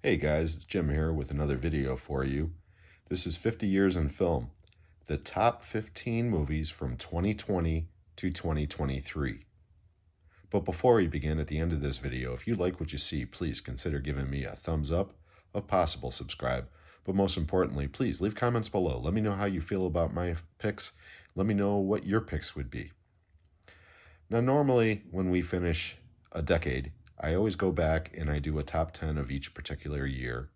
Hey guys, it's Jim here with another video for you. This is 50 Years in Film, the top 15 movies from 2020 to 2023. But before we begin, at the end of this video, if you like what you see, please consider giving me a thumbs up, a possible subscribe, but most importantly, please leave comments below. Let me know how you feel about my picks. Let me know what your picks would be. Now, normally when we finish a decade, I always go back and I do a top 10 of each particular year.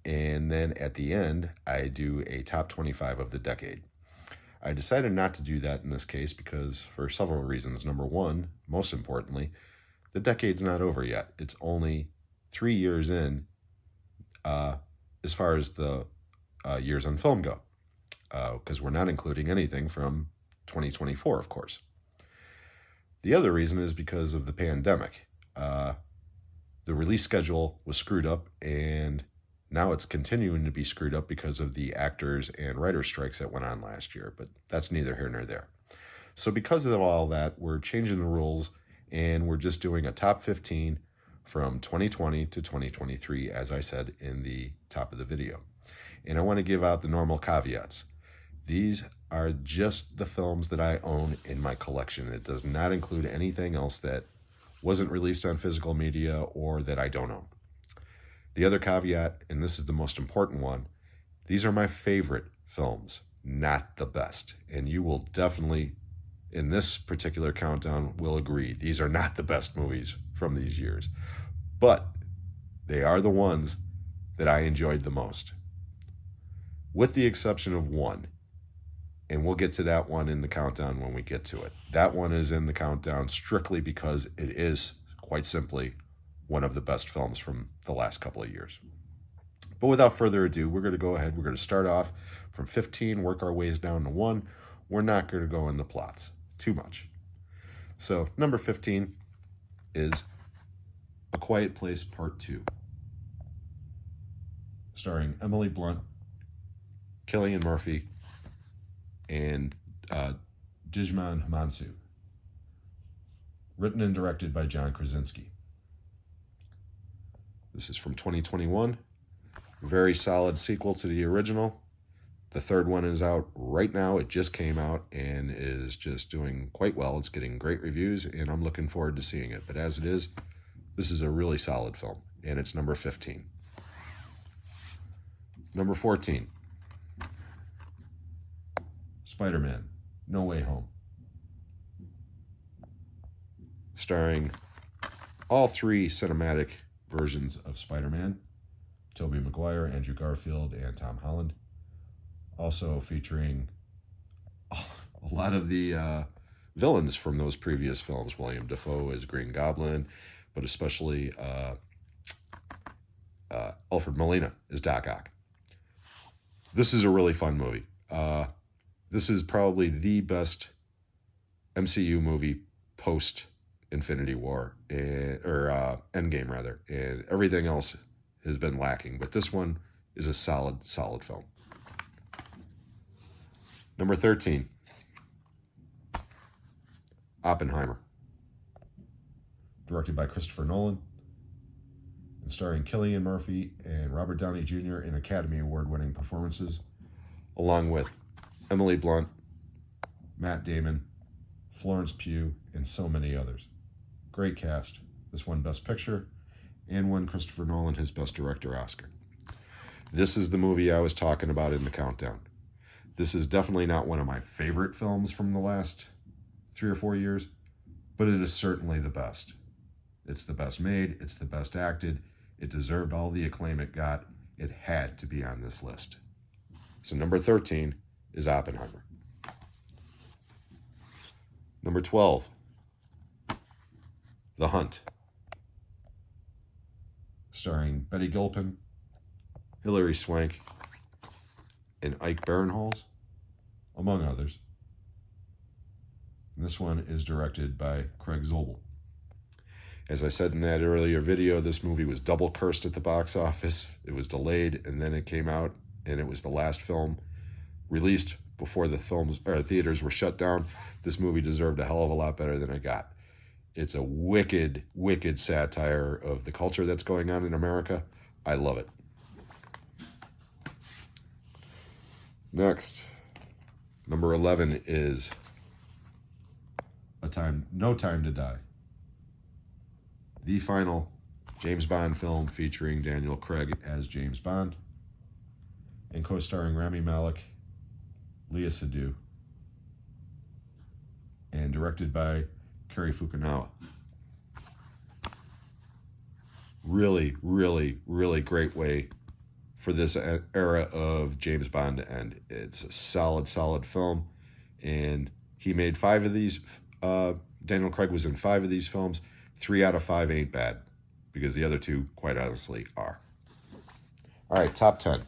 And then at the end, I do a top 25 of the decade. I decided not to do that in this case because for several reasons. Number one, most importantly, the decade's not over yet. It's only 3 years in as far as the years on film go, because we're not including anything from 2024, of course. The other reason is because of the pandemic. The release schedule was screwed up, and now it's continuing to be screwed up because of the actors and writers' strikes that went on last year, but that's neither here nor there. So because of all that, we're changing the rules, and we're just doing a top 15 from 2020 to 2023, as I said in the top of the video. And I want to give out the normal caveats. These are just the films that I own in my collection. It does not include anything else that wasn't released on physical media or that I don't own. The other caveat, and this is the most important one, these are my favorite films, not the best. And you will definitely, in this particular countdown, will agree, these are not the best movies from these years. But they are the ones that I enjoyed the most. With the exception of one. And we'll get to that one in the countdown when we get to it. That one is in the countdown strictly because it is, quite simply, one of the best films from the last couple of years. But without further ado, we're going to go ahead. We're going to start off from 15, work our ways down to 1. We're not going to go into plots too much. So, number 15 is A Quiet Place Part 2, starring Emily Blunt, Cillian Murphy, and Djimon Hounsou. Written and directed by John Krasinski. This is from 2021. Very solid sequel to the original. The third one is out right now. It just came out and is just doing quite well. It's getting great reviews, and I'm looking forward to seeing it. But as it is, this is a really solid film, and it's number 15. Number 14. Spiderman No Way Home. Starring all three cinematic versions of Spider-Man, Tobey Maguire, Andrew Garfield, and Tom Holland. Also featuring a lot of the villains from those previous films. William Dafoe as Green Goblin, but especially Alfred Molina as Doc Ock. This is a really fun movie. This is probably the best MCU movie post Infinity War, or Endgame rather, and everything else has been lacking. But this one is a solid film. Number 13, Oppenheimer, directed by Christopher Nolan, and starring Cillian Murphy and Robert Downey Jr. in Academy Award-winning performances, along with Emily Blunt, Matt Damon, Florence Pugh, and so many others. Great cast. This won Best Picture and won Christopher Nolan his Best Director Oscar. This is the movie I was talking about in the countdown. This is definitely not one of my favorite films from the last 3 or 4 years, but it is certainly the best. It's the best made. It's the best acted. It deserved all the acclaim it got. It had to be on this list. So number 13 is Oppenheimer. Number 12, The Hunt, starring Betty Gilpin, Hilary Swank, and Ike Barinholtz, among others. And this one is directed by Craig Zobel. As I said in that earlier video, this movie was double cursed at the box office. It was delayed, and then it came out, and it was the last film released before the theaters were shut down. This movie deserved a hell of a lot better than it got. It's a wicked, wicked satire of the culture that's going on in America, I love it. Next, number 11 is No Time to Die. The final James Bond film featuring Daniel Craig as James Bond and co-starring Rami Malek, Léa Seydoux, and directed by Cary Fukunaga. Really, really, really great way for this era of James Bond to end. It's a solid, solid film, and he made 5 of these. Daniel Craig was in 5 of these films. 3 out of 5 ain't bad, because the other 2, quite honestly, are. All right, top 10.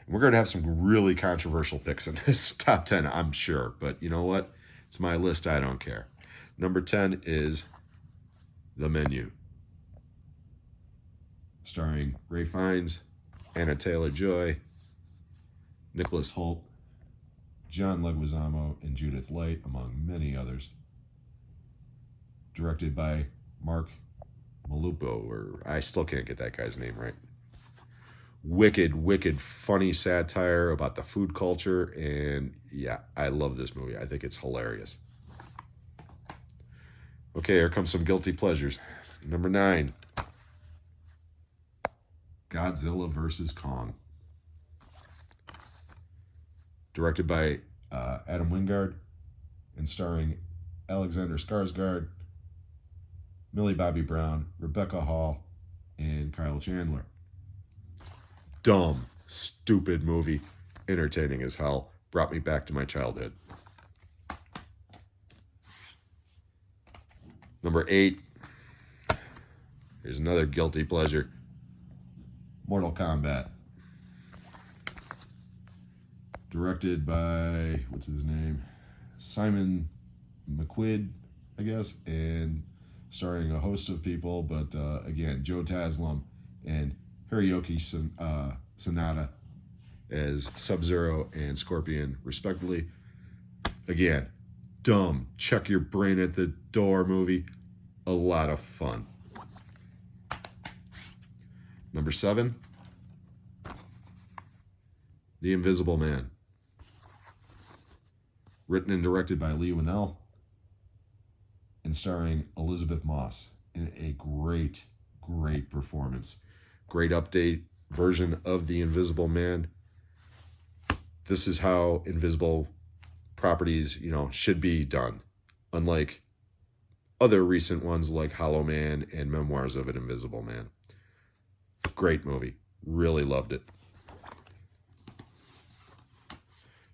We're going to have some really controversial picks in this top 10, I'm sure. But you know what? It's my list. I don't care. Number 10 is The Menu, starring Ralph Fiennes, Anna Taylor-Joy, Nicholas Hoult, John Leguizamo, and Judith Light, among many others. Directed by Mark Malupo, or I still can't get that guy's name right. Wicked, wicked, funny satire about the food culture, and yeah, I love this movie. I think it's hilarious. Okay, here comes some guilty pleasures. Number 9, Godzilla vs. Kong. Directed by Adam Wingard and starring Alexander Skarsgård, Millie Bobby Brown, Rebecca Hall, and Kyle Chandler. Dumb, stupid movie, entertaining as hell. Brought me back to my childhood. Number 8, here's another guilty pleasure. Mortal Kombat. Directed by, what's his name? Simon McQuid, I guess, and starring a host of people, but again, Joe Taslim and Hiroyuki Sanada as Sub-Zero and Scorpion, respectively. Again, dumb, check your brain at the door movie. A lot of fun. Number 7, The Invisible Man. Written and directed by Lee Winnell and starring Elizabeth Moss in a great, great performance. Great update version of The Invisible Man. This is how invisible properties, should be done. Unlike other recent ones like Hollow Man and Memoirs of an Invisible Man. Great movie. Really loved it.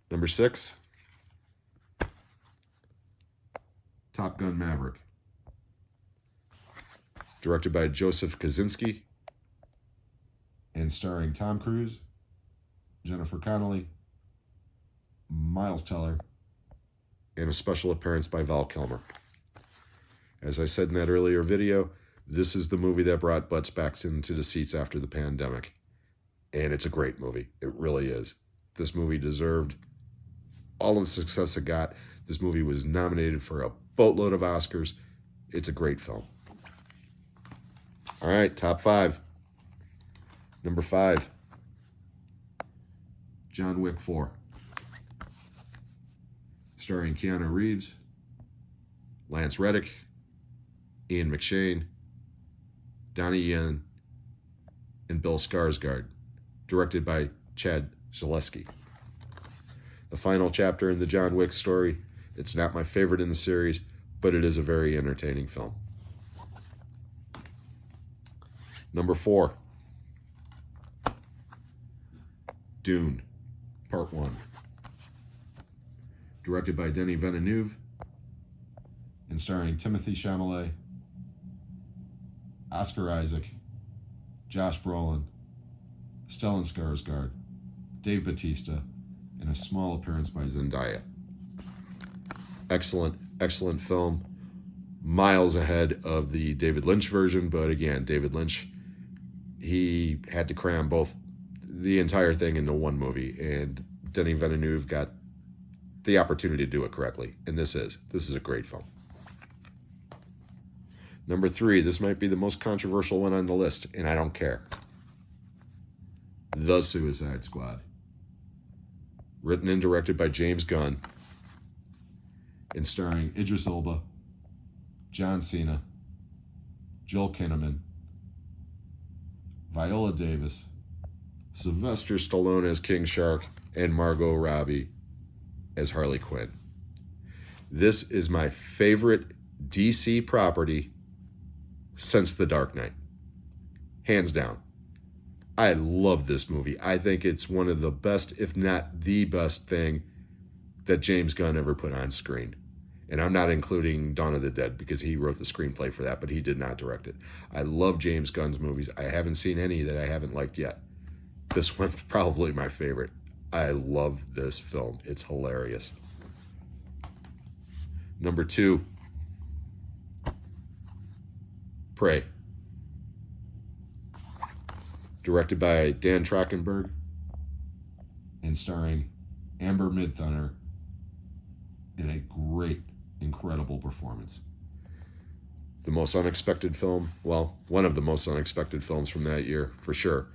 Number 6, Top Gun Maverick. Directed by Joseph Kosinski and starring Tom Cruise, Jennifer Connelly, Miles Teller, and a special appearance by Val Kilmer. As I said in that earlier video, this is the movie that brought butts back into the seats after the pandemic. And it's a great movie. It really is. This movie deserved all of the success it got. This movie was nominated for a boatload of Oscars. It's a great film. All right, top 5. Number 5, John Wick 4. Starring Keanu Reeves, Lance Reddick, Ian McShane, Donnie Yen, and Bill Skarsgård. Directed by Chad Zaleski. The final chapter in the John Wick story. It's not my favorite in the series, but it is a very entertaining film. Number 4, Dune, Part 1. Directed by Denis Villeneuve and starring Timothée Chalamet, Oscar Isaac, Josh Brolin, Stellan Skarsgård, Dave Bautista, and a small appearance by Zendaya. Excellent, excellent film. Miles ahead of the David Lynch version, but again, David Lynch, he had to cram the entire thing into one movie, and Denis Villeneuve got the opportunity to do it correctly, and this is a great film. Number 3, this might be the most controversial one on the list, and I don't care. The Suicide Squad. Written and directed by James Gunn, and starring Idris Elba, John Cena, Joel Kinnaman, Viola Davis, Sylvester Stallone as King Shark, and Margot Robbie as Harley Quinn. This is my favorite DC property since The Dark Knight. Hands down. I love this movie. I think it's one of the best, if not the best thing that James Gunn ever put on screen. And I'm not including Dawn of the Dead because he wrote the screenplay for that, but he did not direct it. I love James Gunn's movies. I haven't seen any that I haven't liked yet. This one's probably my favorite. I love this film. It's hilarious. Number 2, Prey. Directed by Dan Trachtenberg and starring Amber Midthunder in a great, incredible performance. The most unexpected film, well, one of the most unexpected films from that year, for sure.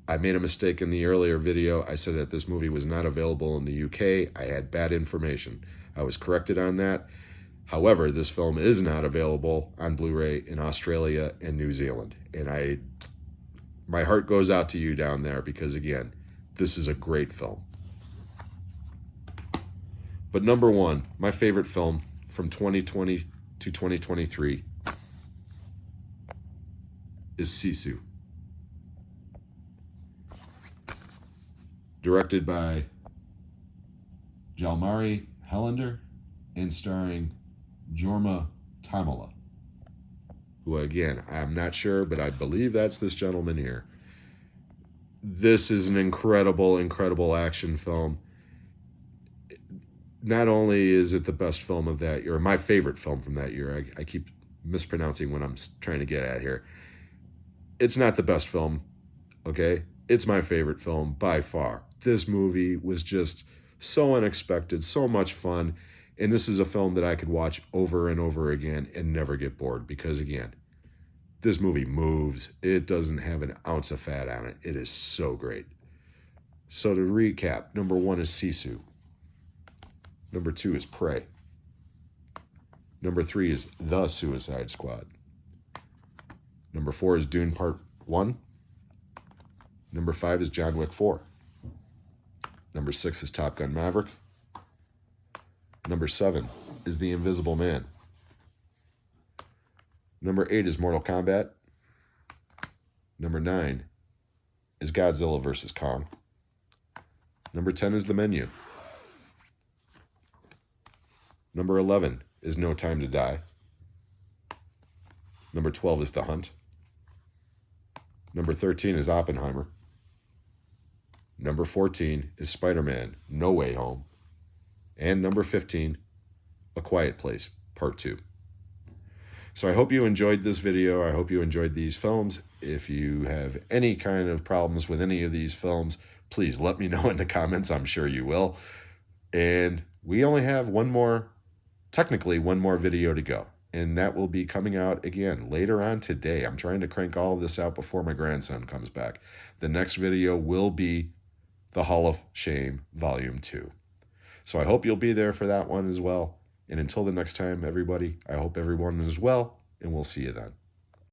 I made a mistake in the earlier video. I said that this movie was not available in the UK. I had bad information. I was corrected on that. However, this film is not available on Blu-ray in Australia and New Zealand. And my heart goes out to you down there because, again, this is a great film. But number 1, my favorite film from 2020 to 2023 is Sisu. Directed by Jalmari Helander and starring Jorma Tamala, who, again, I'm not sure, but I believe that's this gentleman here. This is an incredible, incredible action film. Not only is it the best film of that year, or my favorite film from that year, I keep mispronouncing what I'm trying to get at here. It's not the best film, okay? It's my favorite film by far. This movie was just so unexpected, so much fun, and this is a film that I could watch over and over again and never get bored because, again, this movie moves. It doesn't have an ounce of fat on it. It is so great. So to recap, number 1 is Sisu. Number 2 is Prey. Number 3 is The Suicide Squad. Number 4 is Dune Part 1. Number 5 is John Wick 4. Number 6 is Top Gun Maverick. Number 7 is The Invisible Man. Number 8 is Mortal Kombat. Number 9 is Godzilla vs. Kong. Number 10 is The Menu. Number 11 is No Time to Die. Number 12 is The Hunt. Number 13 is Oppenheimer. Number 14 is Spiderman No Way Home. And number 15, A Quiet Place, Part 2. So I hope you enjoyed this video. I hope you enjoyed these films. If you have any kind of problems with any of these films, please let me know in the comments. I'm sure you will. And we only have technically one more video to go. And that will be coming out again later on today. I'm trying to crank all of this out before my grandson comes back. The next video will be the Hall of Shame Volume 2. So I hope you'll be there for that one as well. And until the next time, everybody, I hope everyone is well, and we'll see you then.